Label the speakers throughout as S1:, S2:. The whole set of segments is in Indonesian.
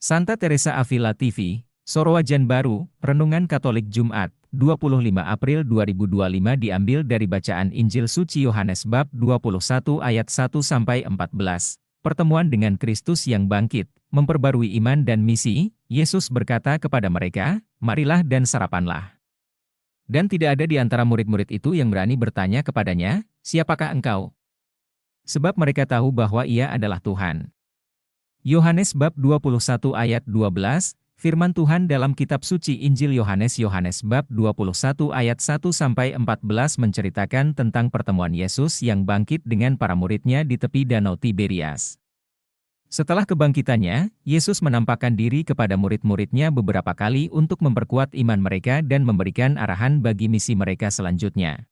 S1: Santa Teresa Avila TV, Sorowajan Baru, Renungan Katolik Jumat, 25 April 2025 diambil dari bacaan Injil Suci Yohanes bab 21 ayat 1-14. Pertemuan dengan Kristus yang bangkit, memperbarui iman dan misi. Yesus berkata kepada mereka, "Marilah dan sarapanlah." Dan tidak ada di antara murid-murid itu yang berani bertanya kepadanya, "Siapakah engkau?" Sebab mereka tahu bahwa ia adalah Tuhan. Yohanes bab 21 ayat 12, firman Tuhan dalam kitab suci Injil Yohanes bab 21 ayat 1-14 menceritakan tentang pertemuan Yesus yang bangkit dengan para muridnya di tepi Danau Tiberias. Setelah kebangkitannya, Yesus menampakkan diri kepada murid-muridnya beberapa kali untuk memperkuat iman mereka dan memberikan arahan bagi misi mereka selanjutnya.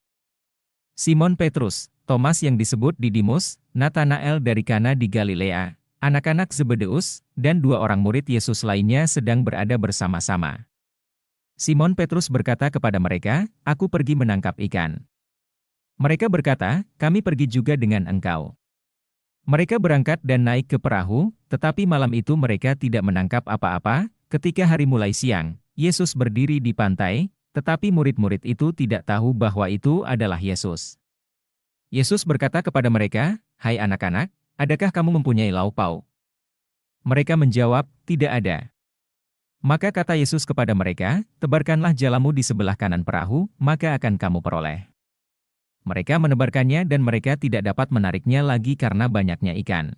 S1: Simon Petrus, Thomas yang disebut Didimus, Natanael dari Kana di Galilea, anak-anak Zebedeus, dan dua orang murid Yesus lainnya sedang berada bersama-sama. Simon Petrus berkata kepada mereka, "Aku pergi menangkap ikan." Mereka berkata, "Kami pergi juga dengan engkau." Mereka berangkat dan naik ke perahu, tetapi malam itu mereka tidak menangkap apa-apa. Ketika hari mulai siang, Yesus berdiri di pantai, tetapi murid-murid itu tidak tahu bahwa itu adalah Yesus. Yesus berkata kepada mereka, "Hai anak-anak, adakah kamu mempunyai laupau?" Mereka menjawab, "Tidak ada." Maka kata Yesus kepada mereka, "Tebarkanlah jalamu di sebelah kanan perahu, maka akan kamu peroleh." Mereka menebarkannya dan mereka tidak dapat menariknya lagi karena banyaknya ikan.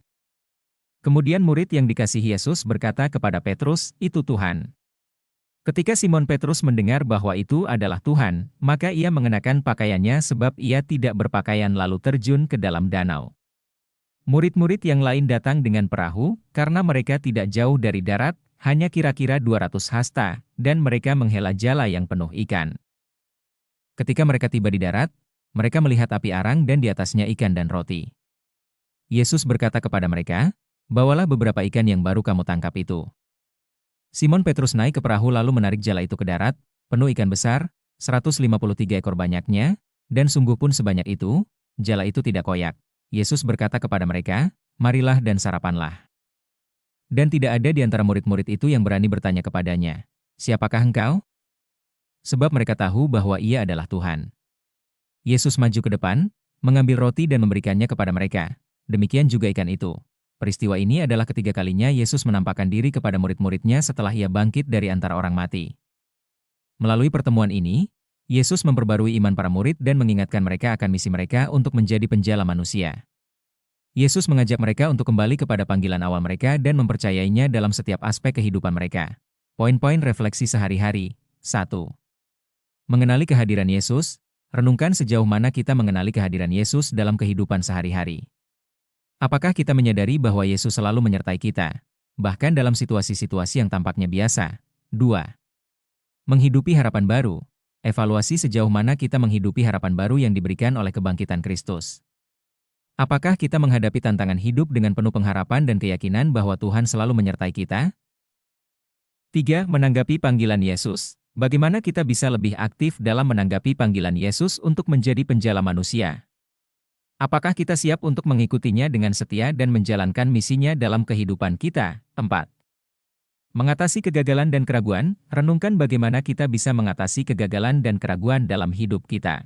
S1: Kemudian murid yang dikasihi Yesus berkata kepada Petrus, "Itu Tuhan." Ketika Simon Petrus mendengar bahwa itu adalah Tuhan, maka ia mengenakan pakaiannya sebab ia tidak berpakaian lalu terjun ke dalam danau. Murid-murid yang lain datang dengan perahu, karena mereka tidak jauh dari darat, hanya kira-kira 200 hasta, dan mereka menghela jala yang penuh ikan. Ketika mereka tiba di darat, mereka melihat api arang dan di atasnya ikan dan roti. Yesus berkata kepada mereka, "Bawalah beberapa ikan yang baru kamu tangkap itu." Simon Petrus naik ke perahu lalu menarik jala itu ke darat, penuh ikan besar, 153 ekor banyaknya, dan sungguh pun sebanyak itu, jala itu tidak koyak. Yesus berkata kepada mereka, "Marilah dan sarapanlah." Dan tidak ada di antara murid-murid itu yang berani bertanya kepadanya, "Siapakah engkau?" Sebab mereka tahu bahwa ia adalah Tuhan. Yesus maju ke depan, mengambil roti dan memberikannya kepada mereka. Demikian juga ikan itu. Peristiwa ini adalah ketiga kalinya Yesus menampakkan diri kepada murid-muridnya setelah ia bangkit dari antara orang mati. Melalui pertemuan ini, Yesus memperbarui iman para murid dan mengingatkan mereka akan misi mereka untuk menjadi penjala manusia. Yesus mengajak mereka untuk kembali kepada panggilan awal mereka dan mempercayainya dalam setiap aspek kehidupan mereka. Poin-poin refleksi sehari-hari. 1. Mengenali kehadiran Yesus. Renungkan sejauh mana kita mengenali kehadiran Yesus dalam kehidupan sehari-hari. Apakah kita menyadari bahwa Yesus selalu menyertai kita, bahkan dalam situasi-situasi yang tampaknya biasa? 2. Menghidupi harapan baru. Evaluasi sejauh mana kita menghidupi harapan baru yang diberikan oleh kebangkitan Kristus. Apakah kita menghadapi tantangan hidup dengan penuh pengharapan dan keyakinan bahwa Tuhan selalu menyertai kita? 3. Menanggapi panggilan Yesus. Bagaimana kita bisa lebih aktif dalam menanggapi panggilan Yesus untuk menjadi penjala manusia? Apakah kita siap untuk mengikutinya dengan setia dan menjalankan misinya dalam kehidupan kita? 4. Mengatasi kegagalan dan keraguan. Renungkan bagaimana kita bisa mengatasi kegagalan dan keraguan dalam hidup kita.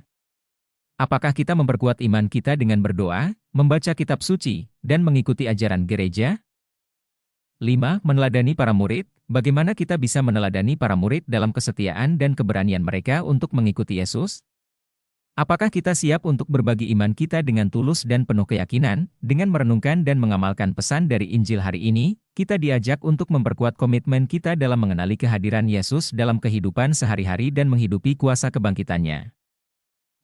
S1: Apakah kita memperkuat iman kita dengan berdoa, membaca kitab suci, dan mengikuti ajaran gereja? 5. Meneladani para murid. Bagaimana kita bisa meneladani para murid dalam kesetiaan dan keberanian mereka untuk mengikuti Yesus? Apakah kita siap untuk berbagi iman kita dengan tulus dan penuh keyakinan? Dengan merenungkan dan mengamalkan pesan dari Injil hari ini, kita diajak untuk memperkuat komitmen kita dalam mengenali kehadiran Yesus dalam kehidupan sehari-hari dan menghidupi kuasa kebangkitannya.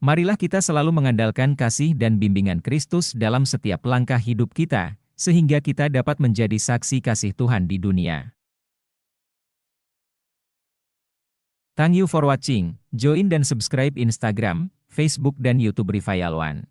S1: Marilah kita selalu mengandalkan kasih dan bimbingan Kristus dalam setiap langkah hidup kita, sehingga kita dapat menjadi saksi kasih Tuhan di dunia. Thank you for watching. Join dan subscribe Instagram, Facebook dan YouTube Revival One.